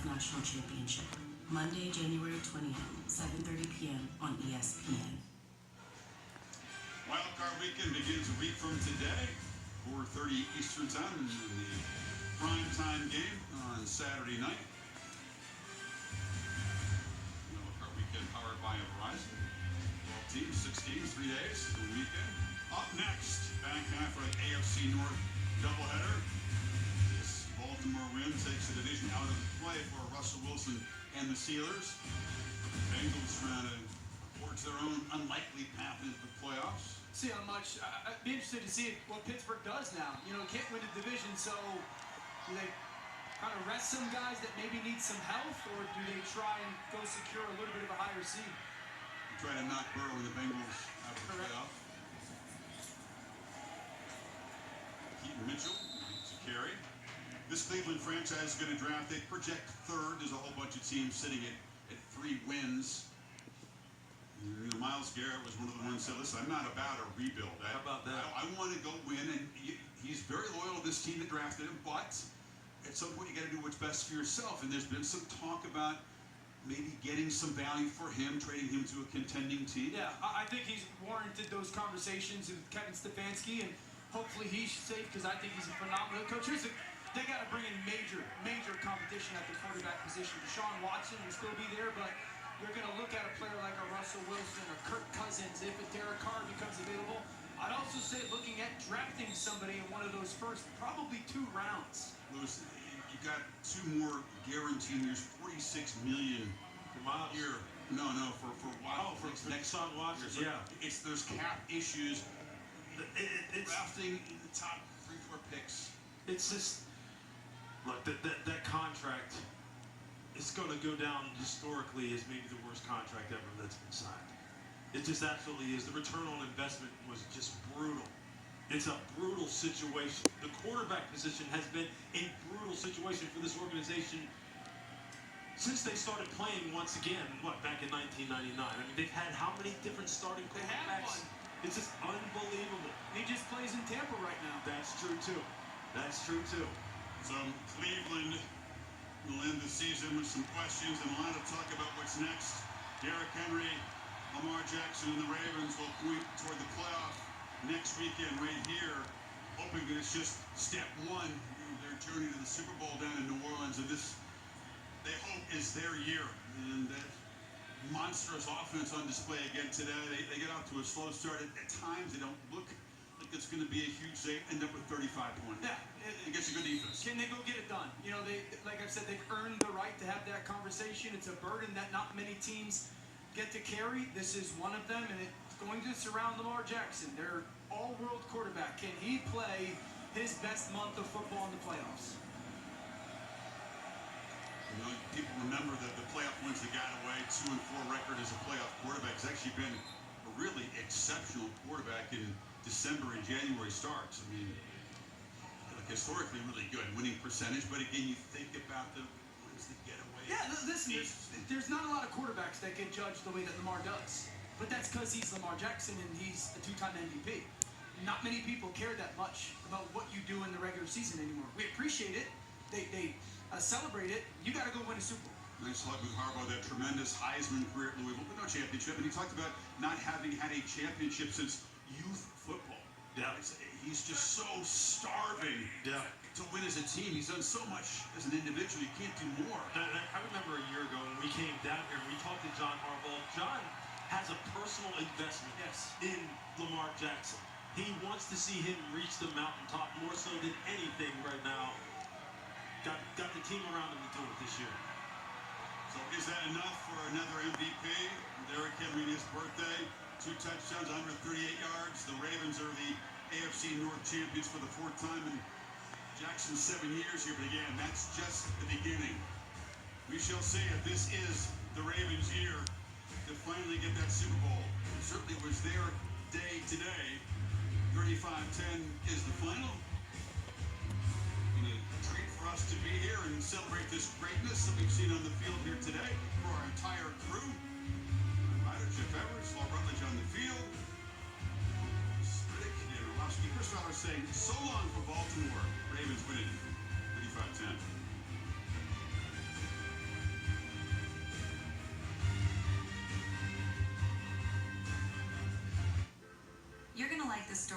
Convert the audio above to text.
National Championship. Monday, January 20th, 7:30 p.m. on ESPN. Wildcard weekend begins a week from today, 4:30 Eastern Time, in the primetime game on Saturday night. Wildcard weekend powered by Verizon. 12 teams, 6 teams, 3 days, the weekend. Up next, back half of the AFC North doubleheader. This Baltimore win takes the division out of play for Russell Wilson and the Steelers. Bengals trying to forge their own unlikely path into the playoffs. See how much. I'd be interested to see what Pittsburgh does now. You know, can't win the division, so do they kind of rest some guys that maybe need some health, or do they try and go secure a little bit of a higher seed? Try to knock Burrow and the Bengals out of the playoff. Keaton Mitchell to carry. This Cleveland franchise is going to draft. They project third. There's a whole bunch of teams sitting at 3 wins. You know, Myles Garrett was one of the ones that said, listen, I'm not about a rebuild. How about that? I want to go win, and he's very loyal to this team that drafted him, but at some point you got to do what's best for yourself. And there's been some talk about maybe getting some value for him, trading him to a contending team. Yeah, I think he's warranted those conversations with Kevin Stefanski, and hopefully he's safe, because I think he's a phenomenal coach. They got to bring in major competition at the quarterback position. Deshaun Watson will still be there, but you're going to look at a player like a Russell Wilson or Kirk Cousins if a Derek Carr becomes available. I'd also say looking at drafting somebody in one of those first, probably 2 rounds. Lewis, you got 2 more guaranteed years, $46 million For Miles. a year. No, for Wild. For next Deshaun Watson. So Yeah. There's cap issues. It's Drafting in the top 3-4 picks. It's just look that contract is going to go down historically as maybe the worst contract ever that's been signed. It just absolutely is. The return on investment was just brutal. It's a brutal situation. The quarterback position has been a brutal situation for this organization since they started playing once again, back in 1999. I mean, they've had how many different starting quarterbacks? It's just unbelievable. He just plays in Tampa right now. That's true, too. So Cleveland will end the season with some questions and a lot of talk about what's next. Derrick Henry, Lamar Jackson, and the Ravens will point toward the playoff next weekend right here, hoping that it's just step 1 in their journey to the Super Bowl down in New Orleans. And this, they hope, is their year. And that monstrous offense on display again today. They get off to a slow start. At times, they don't look like it's going to be a huge. They end up with 35 points. Yeah. Against a good defense. Can they go get it done? You know, like I've said, they've earned the right to have that conversation. It's a burden that not many teams get to carry. This is one of them, and it's going to surround Lamar Jackson. They're all-world quarterback. Can he play his best month of football in the playoffs? You know, people remember that the playoff wins that got away, 2-4 record as a playoff quarterback. He's actually been a really exceptional quarterback in December and January starts. I mean, historically really good winning percentage, but again, you think about the ones that get away. Yeah, listen, there's not a lot of quarterbacks that get judged the way that Lamar does, but that's because he's Lamar Jackson and he's a 2-time MVP. Not many people care that much about what you do in the regular season anymore. We appreciate it. They celebrate it. You got to go win a Super Bowl. Nice luck with Harbaugh, that tremendous Heisman career at Louisville, but no championship. And he talked about not having had a championship since youth football. Yeah. He's just so starving to win as a team. He's done so much as an individual. You can't do more. I remember a year ago when we came down here and we talked to John Harbaugh. John has a personal investment in Lamar Jackson. He wants to see him reach the mountaintop more so than anything right now. Got the team around him to do it this year. So is that enough for another MVP? Derrick Henry, his birthday, 2 touchdowns, 138 yards. The Ravens are the AFC North champions for the 4th time in Jackson's 7 years here. But again, that's just the beginning. We shall see if this is the Ravens' year to finally get that Super Bowl. It certainly was their day today. 35-10 is the final. And a treat for us to be here and celebrate this greatness that we've seen on the field here today for our entire crew. Ryder Jeff Evers, Paul Rutledge on the field. Riddick and Orlovsky. Chris Fowler saying so long for Baltimore. Ravens winning 35-10. historic